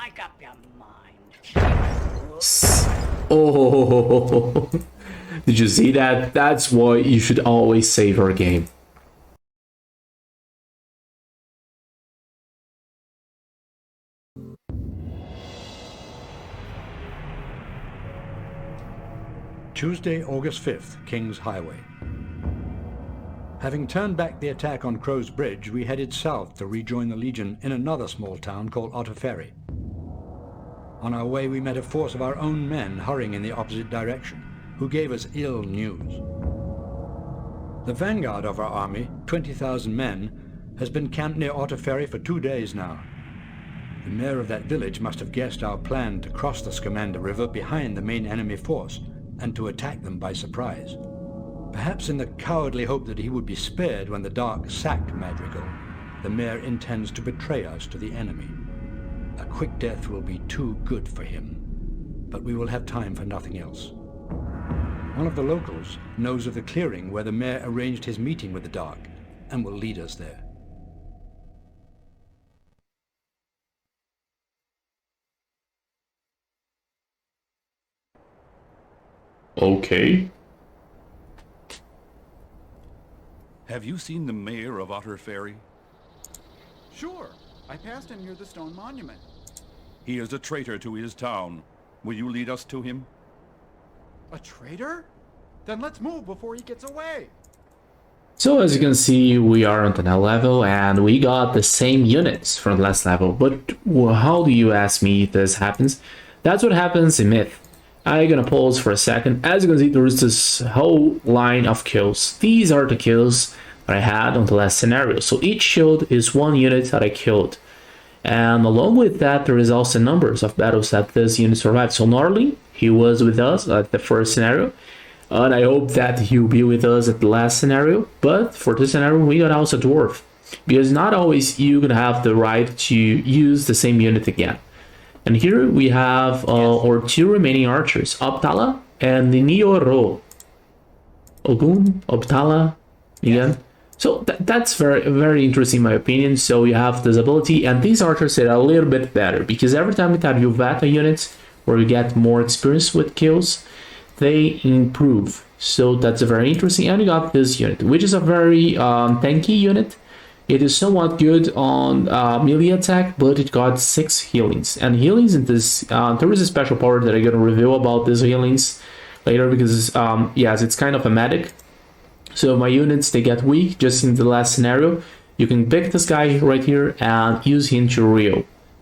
Make up your mind. Oh, did you see that? That's why you should always save your game. Tuesday, August 5th, King's Highway. Having turned back the attack on Crow's Bridge, we headed south to rejoin the Legion in another small town called Otterferry. On our way, we met a force of our own men hurrying in the opposite direction, who gave us ill news. The vanguard of our army, 20,000 men, has been camped near Otterferry for 2 days now. The mayor of that village must have guessed our plan to cross the Scamander River behind the main enemy force and to attack them by surprise. Perhaps in the cowardly hope that he would be spared when the Dark sacked Madrigal, the mayor intends to betray us to the enemy. A quick death will be too good for him, but we will have time for nothing else. One of the locals knows of the clearing where the mayor arranged his meeting with the Dark and will lead us there. Okay. Have you seen the mayor of Otterferry? Sure. I passed him near the stone monument. He is a traitor to his town. Will you lead us to him? A traitor? Then let's move before he gets away. So as you can see, we are on the now level and we got the same units from the last level. But how do you ask me if this happens? That's what happens in Myth. I'm gonna pause for a second. As you can see, there is this whole line of kills. These are the kills that I had on the last scenario. So each shield is one unit that I killed. And along with that, there is also numbers of battles that this unit survived. So Gnarly, he was with us at the first scenario. And I hope that he'll be with us at the last scenario. But for this scenario, we got also Dwarf. Because not always you gonna have the right to use the same unit again. And here we have our two remaining archers, Optala and the Nioro. Ogun, Optala, again. So that's very interesting in my opinion. So you have this ability, and these archers are a little bit better because every time that you vet a unit or you get more experience with kills, they improve. So that's very interesting. And you got this unit, which is a very tanky unit. It is somewhat good on melee attack, but it got 6 healings. And healings in this, there is a special power that I'm going to reveal about these healings later because, yes, it's kind of a medic. So my units, they get weak just in the last scenario. You can pick this guy right here and use him to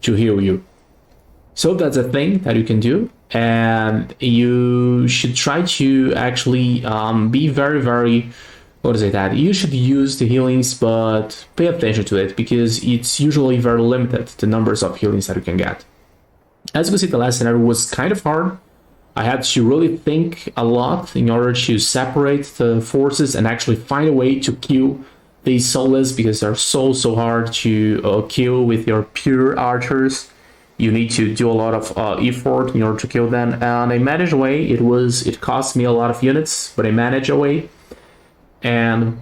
heal you. So that's a thing that you can do. And you should try to actually be very... What is it that? You should use the healings, but pay attention to it because it's usually very limited, the numbers of healings that you can get. As you can see, the last scenario was kind of hard. I had to really think a lot in order to separate the forces and actually find a way to kill these soulless because they're so hard to kill with your pure archers. You need to do a lot of effort in order to kill them, and I managed a way. It cost me a lot of units, but I managed a way. And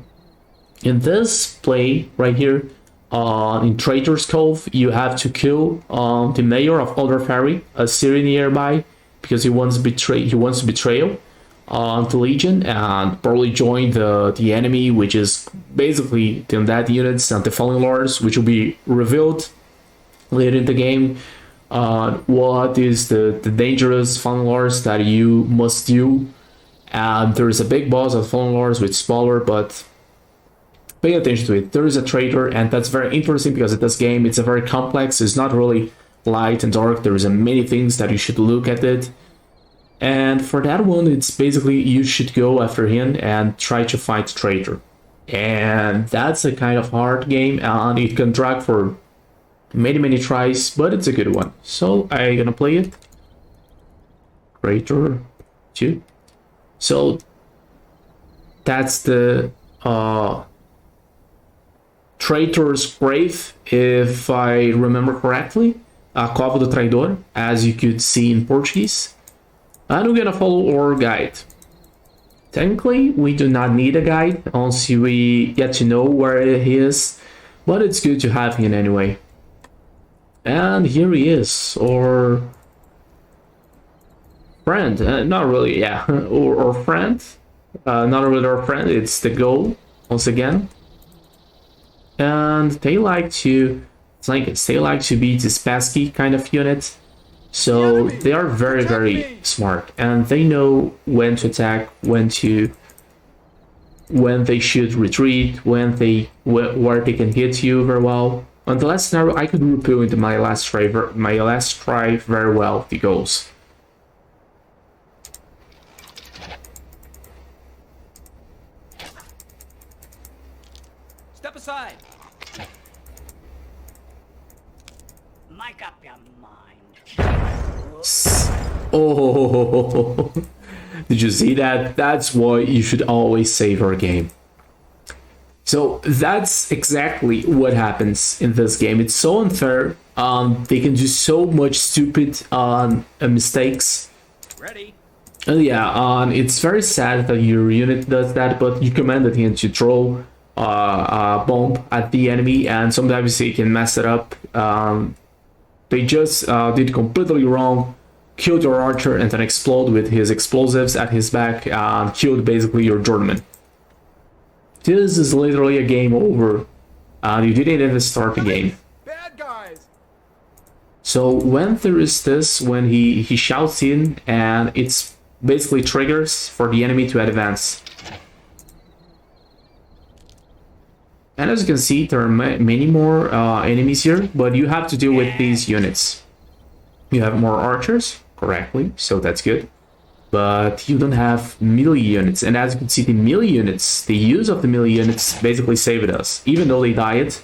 in this play right here, in Traitor's Cove, you have to kill the mayor of Otterferry, a city nearby, because he wants betrayal the Legion and probably join the enemy, which is basically the undead units and the Fallen Lords, which will be revealed later in the game. What is the dangerous Fallen Lords that you must do. And there is a big boss of Fallen Lords which is smaller, but pay attention to it. There is a traitor, and that's very interesting because in this game it's a very complex. It's not really light and dark. There is many things that you should look at it. And for that one, it's basically you should go after him and try to fight traitor. And that's a kind of hard game, and it can drag for many tries, but it's a good one. So I'm gonna play it. Traitor 2. So that's the Traitor's Grave, if I remember correctly. A Cova do Traidor, as you could see in Portuguese. And we're gonna follow our guide. Technically, we do not need a guide once we get to know where he is, but it's good to have him anyway. And here he is, or friend, not really, yeah, or friend, not really our friend, it's the goal, once again. And they like to, it's like they like to be this pesky kind of unit, so they are very, very smart, and they know when to attack, when they should retreat, when where they can hit you very well. On the last scenario, I could repel into my last try very well the goals. Step aside. Make up your mind. Oh, did you see that? That's why you should always save our game. So that's exactly what happens in this game. It's so unfair. They can do so much stupid mistakes. Ready. Yeah, it's very sad that your unit does that, but you commanded him to throw a bomb at the enemy, and sometimes he can mess it up. They just did completely wrong, killed your archer, and then explode with his explosives at his back, and killed basically your journeyman. This is literally a game over. You didn't even start the game. Bad guys. So when there is this, when he shouts in, and it's basically triggers for the enemy to advance. And as you can see, there are many more enemies here, but you have to deal with these units. You have more archers, correctly, so that's good. But you don't have melee units, and as you can see, the melee units, the use of the melee units basically saved us. Even though they died,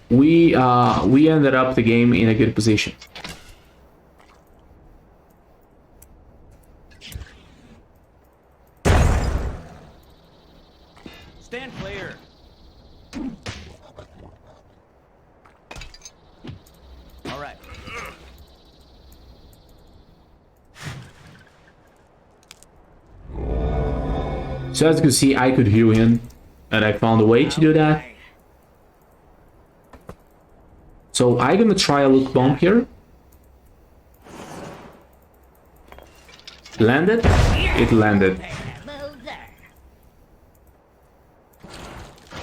we ended up the game in a good position. Stand clear. All right. So as you can see, I could heal him, and I found a way to do that. So I'm gonna try a look bomb here. Landed? It landed.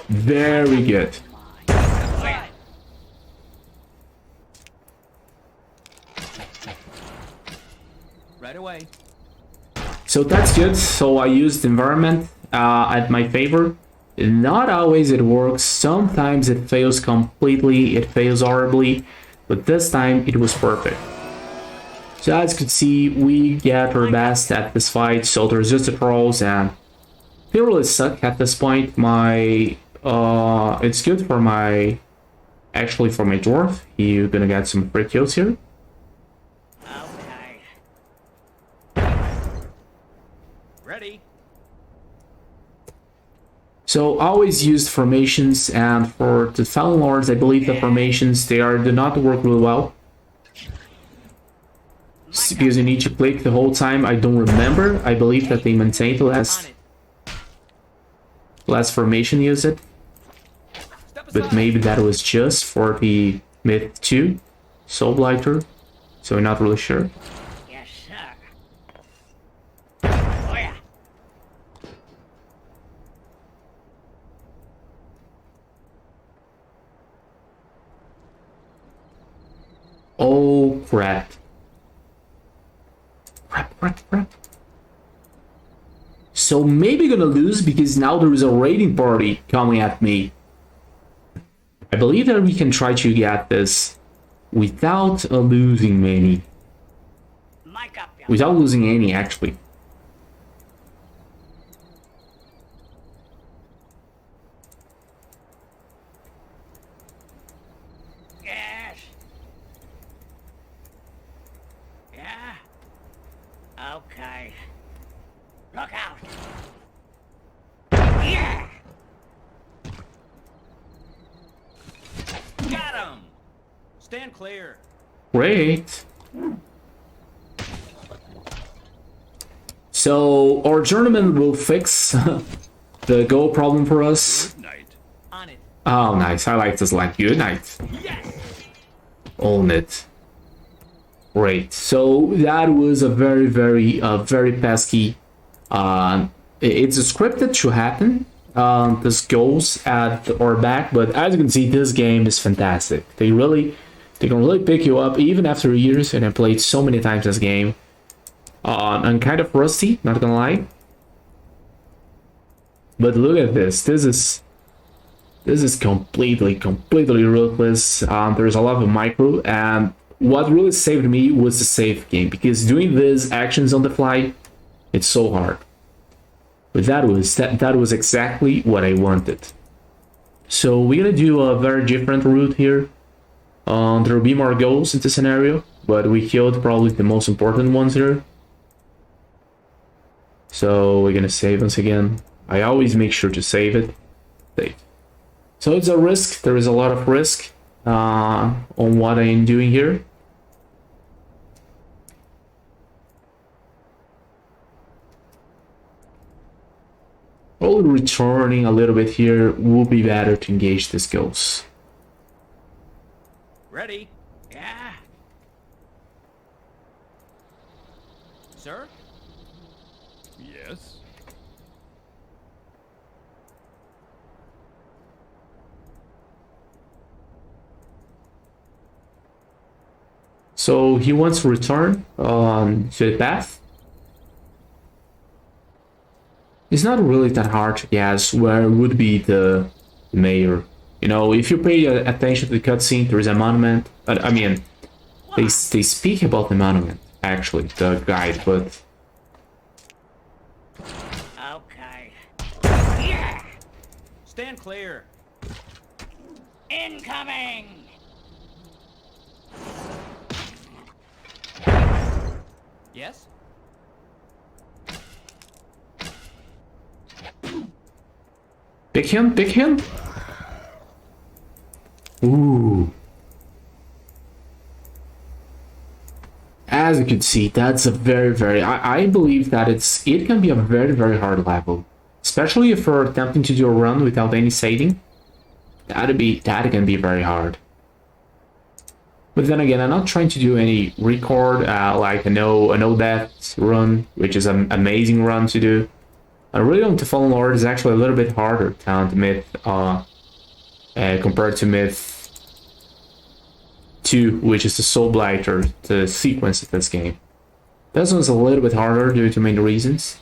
Very good. Right away. So that's good. So I used environment at my favor. Not always it works. Sometimes it fails completely. It fails horribly. But this time it was perfect. So as you can see, we get our best at this fight. So there's just the trolls, and they really suck at this point. It's good for my dwarf. You're gonna get some free kills here. Ready. So always use formations, and for the Fallen Lords, I believe the formations do not work really well. Because you need to click the whole time. I don't remember. I believe that they maintained the last formation use it. But maybe that was just for the Myth 2 Soul Blighter. So I'm not really sure. Yes, sir. Oh, yeah. Oh crap. Crap. So maybe gonna lose because now there is a raiding party coming at me. I believe that we can try to get this without losing many. Without losing any, actually. Yes. Yeah. Okay. Look out. Yeah. Got him. Stand clear. Great. So our journeyman will fix the goal problem for us. On it. Oh, nice. I like this line. Good night. Own it. Great. So that was a very pesky. It's a script that should happen. This goes at our back, but as you can see, this game is fantastic. They can really pick you up even after years, and I played so many times this game. I'm kind of rusty, not gonna lie. But look at this. This is completely ruthless. There's a lot of micro, and what really saved me was the save game, because doing these actions on the fly, it's so hard. But that was exactly what I wanted. So we're gonna do a very different route here. There will be more goals in this scenario, but we killed probably the most important ones here. So we're gonna save once again. I always make sure to save it. Save. So it's a risk. There is a lot of risk on what I am doing here. Probably returning a little bit here would be better to engage these goals. Ready? Yeah. Sir? Yes? So he wants to return to the path. It's not really that hard to guess where would be the mayor. You know, if you pay attention to the cutscene, there is a monument. I mean, they speak about the monument, actually, the guide, but... Okay. Yeah! Stand clear. Incoming! Yes? Pick him, pick him! Ooh. As you can see, that's a very... I believe that it can be a very hard level. Especially if you're attempting to do a run without any saving. That can be very hard. But then again, I'm not trying to do any record, like a no death run, which is an amazing run to do. I really want to Fallen Lord is actually a little bit harder than the Myth, compared to Myth 2, which is the Soul Blighter, the sequence of this game. This one's a little bit harder due to many reasons.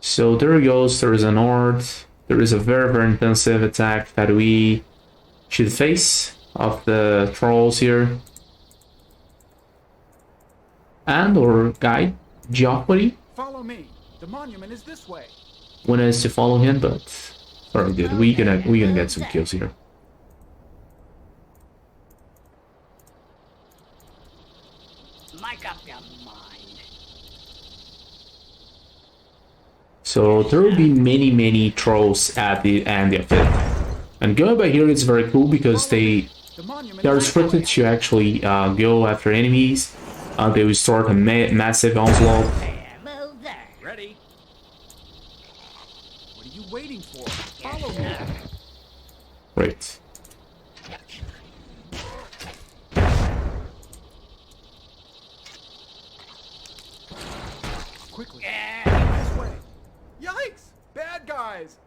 So there he goes, there is an Ord. There is a very intensive attack that we should face of the trolls here. And our guide, Josué, Follow me. The monument is this way. wanted us to follow him, but very good. We gonna get some kills here. Make up your mind. So there will be many trolls at the end of it. And going by here is very cool because they are restricted to actually go after enemies. They will start a massive onslaught. Move there. Ready? What are you waiting for? Follow me. Great. Quickly. Yeah. This way. Yikes! Bad guys!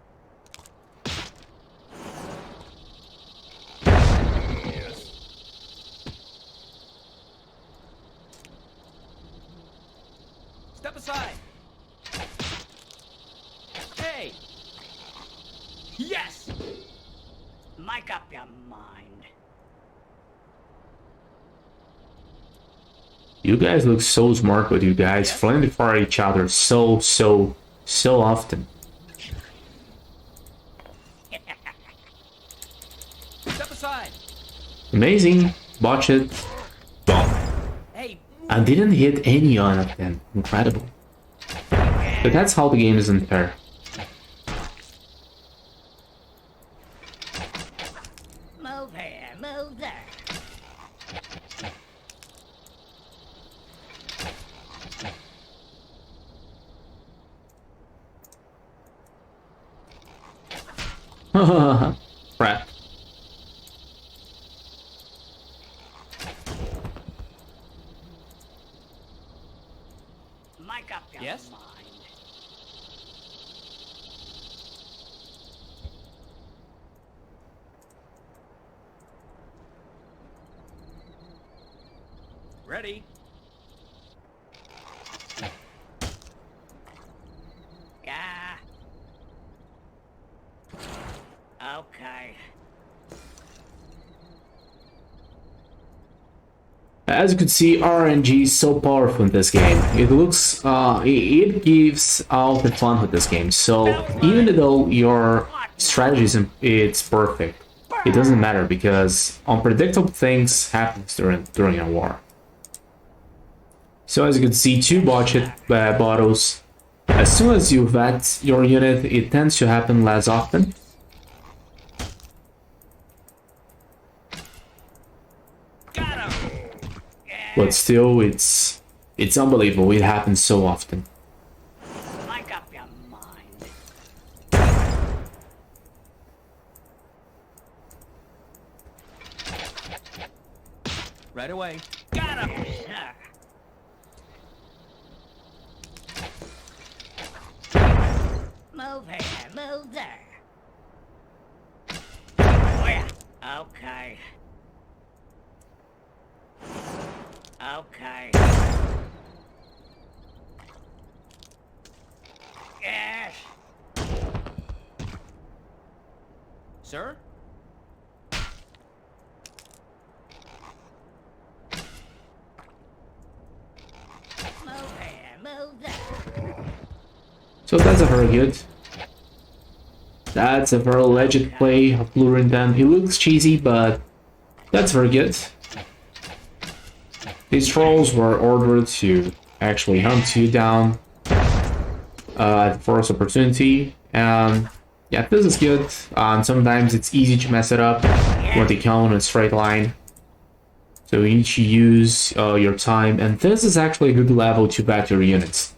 Step aside. Hey. Yes. Make up your mind. You guys look so smart, but you guys friendly fire each other so often. Step aside. Amazing. Watch it. Hey. I didn't hit any one of them. Incredible. But that's how the game is unfair. Move here. Move there. Crap. Make up your Yes? mind. Ready? Yeah. Okay. As you can see, RNG is so powerful in this game. It looks, it gives all the fun with this game. So even though your strategy it's perfect, it doesn't matter because unpredictable things happen during a war. So as you can see, two botched bottles. As soon as you vet your unit, it tends to happen less often. Got him. But still, it's unbelievable. It happens so often. Make up your mind. Right away. Got him, sir. Move here, move there. Oh yeah. Okay. Okay. Yes. Sir? Move here, move there. So that's a very good. That's a very legit play of luring them. It looks cheesy, but that's very good. These trolls were ordered to actually hunt you down at the first opportunity, and yeah, this is good. And sometimes it's easy to mess it up when they come in a straight line. So you need to use your time, and this is actually a good level to back your units.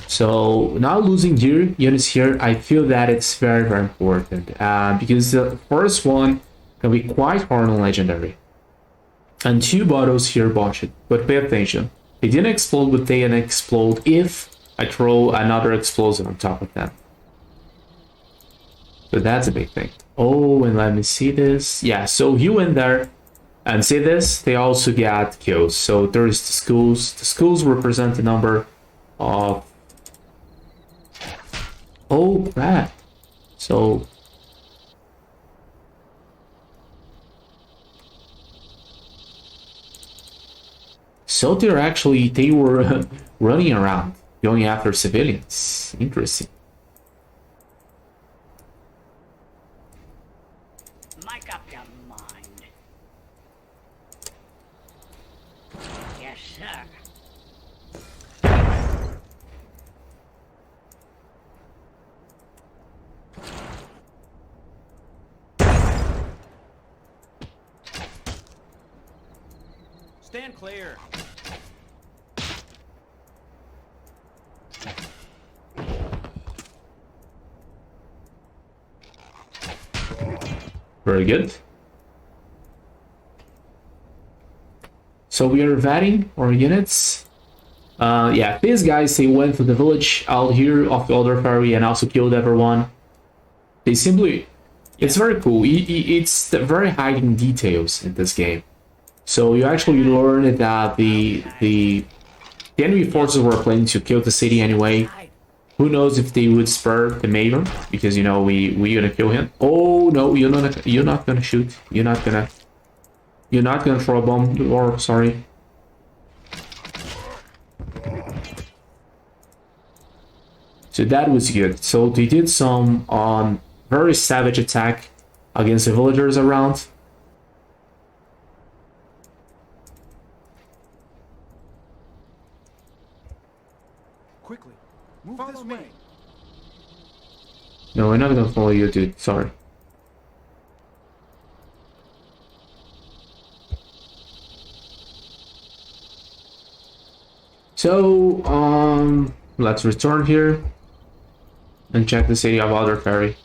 So not losing your units here, I feel that it's very, very important because the first one can be quite hard on legendary. And two bottles here botched, but pay attention. They didn't explode, but they didn't explode if I throw another explosive on top of them. So that's a big thing. Oh, and let me see this. Yeah, so you went there and see this, they also got kills. So there's the schools. The schools represent the number of... Oh, crap. So... So they were running around, going after civilians. Interesting. Make up your mind. Yes, sir. Stand clear. Very good. So we are vetting our units. Yeah, these guys, they went to the village out here of the other ferry and also killed everyone. They simply... It's very cool. It's the very hiding details in this game. So you actually learn that the enemy forces were planning to kill the city anyway. Who knows if they would spare the mayor, because you know we're gonna kill him. Oh no, you're not gonna shoot. You're not gonna throw a bomb, or sorry. So that was good. So they did some very savage attack against the villagers around. Quickly. Move this way. No, we're not gonna follow you, dude. Sorry. So, let's return here and check the city of Other Ferry.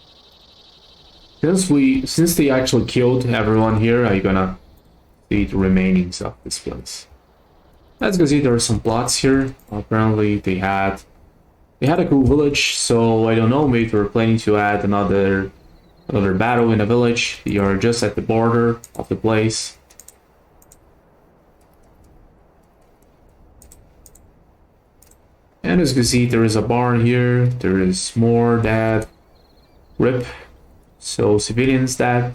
Since they actually killed everyone here, I'm gonna see the remainings of this place. As you can see, there are some plots here. Apparently, they had a cool village, so I don't know. Maybe they were planning to add another battle in a village. They are just at the border of the place. And as you can see, there is a barn here. There is more dead. RIP. So civilians dead.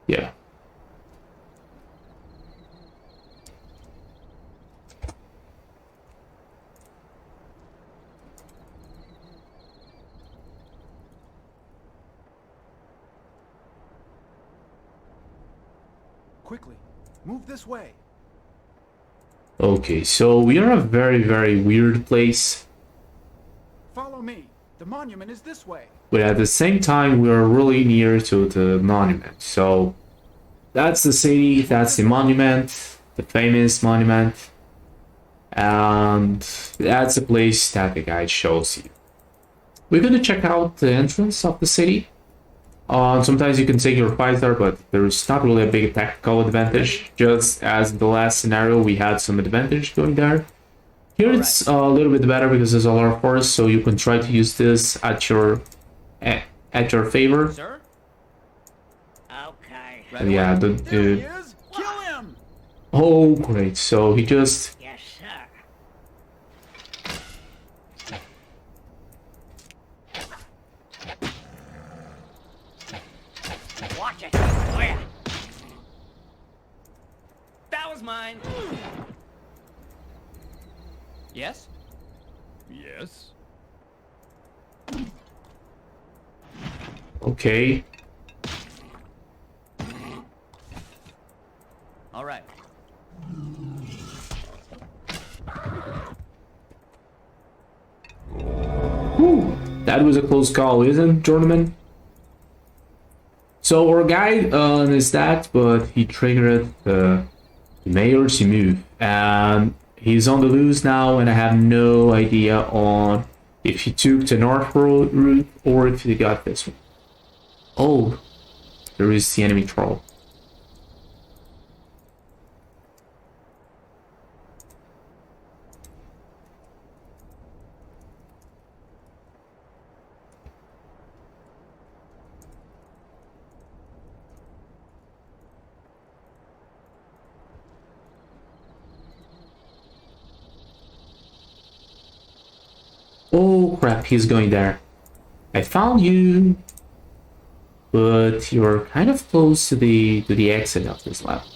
Yeah. Quickly, move this way. Okay, so we are in a very, very weird place. Follow me. The monument is this way. But at the same time, we are really near to the monument. So that's the city, that's the monument, the famous monument. And that's the place that the guide shows you. We're gonna check out the entrance of the city. Sometimes you can take your fighter, but there's not really a big tactical advantage. Just as in the last scenario, we had some advantage going there. Here it's a little bit better because there's a lot of force, so you can try to use this at your favor. Sir? Okay. And yeah, There he is. Kill him. Oh great, so he just... Yes, sir. Watch it. Oh, yeah. That was mine. Yes? Yes? Okay. All right. Whew, that was a close call, isn't it, Jordan? So our guy is that, but he triggered the mayor to move, and he's on the loose now, and I have no idea on if he took the north route or if he got this one. Oh, there is the enemy troll. Oh crap, he's going there. I found you, but you're kind of close to the exit of this level.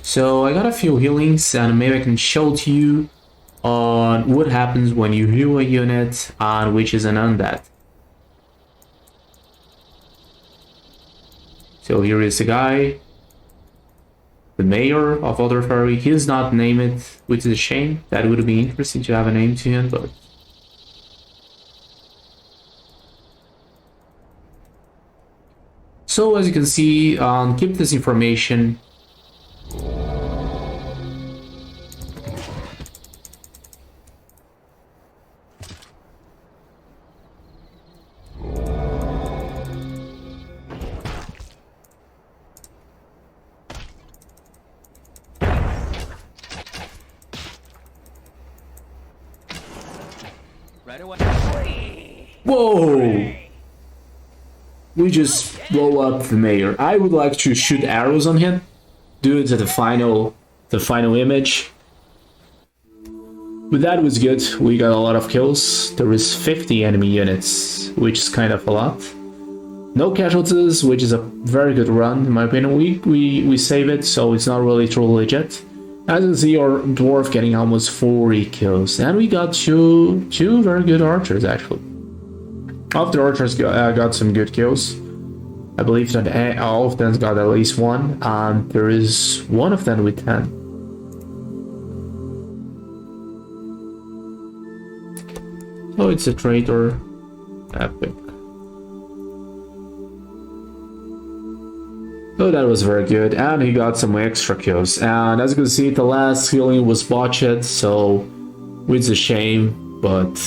So I got a few healings, and maybe I can show to you on what happens when you heal a unit and which is an undead. So here is the guy. The mayor of Other Fairy. He does not name it, which is a shame. That would be interesting to have a name to him, but... So as you can see, keep this information. Right away. Whoa! We just blow up the mayor. I would like to shoot arrows on him. Do it at the final image. But that was good. We got a lot of kills. There is 50 enemy units, which is kind of a lot. No casualties, which is a very good run in my opinion. We save it, so it's not really truly legit. As you can see, our dwarf getting almost 40 kills, and we got two very good archers actually. All of the archers got some good kills. I believe that all of them got at least one, and there is one of them with 10. Oh, it's a traitor. Epic. Oh, that was very good, and he got some extra kills. And as you can see, the last killing was botched, so it's a shame, but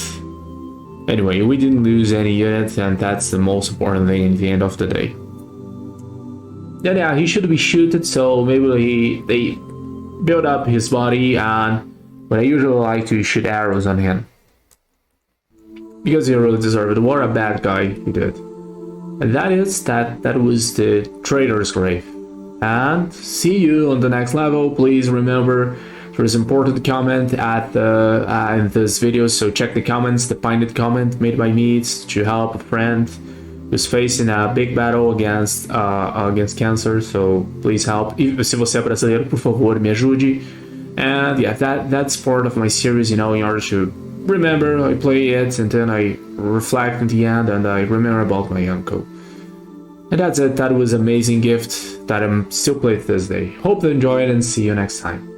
anyway, we didn't lose any units, and that's the most important thing in the end of the day. Then yeah, he should be shooted, so maybe they build up his body, but I usually like to shoot arrows on him. Because he really deserved it. What a bad guy he did. And that was the Traitor's grave. And see you on the next level. Please remember there's important comment at in this video, so check the comments. The pinned comment made by me to help a friend who's facing a big battle against cancer, so please help. Se você é brasileiro, por favor, me ajude. And yeah, that's part of my series, in order to remember, I play it and then I reflect in the end and I remember about my uncle. And that's it. That was an amazing gift that I'm still playing this day. Hope you enjoyed and see you next time.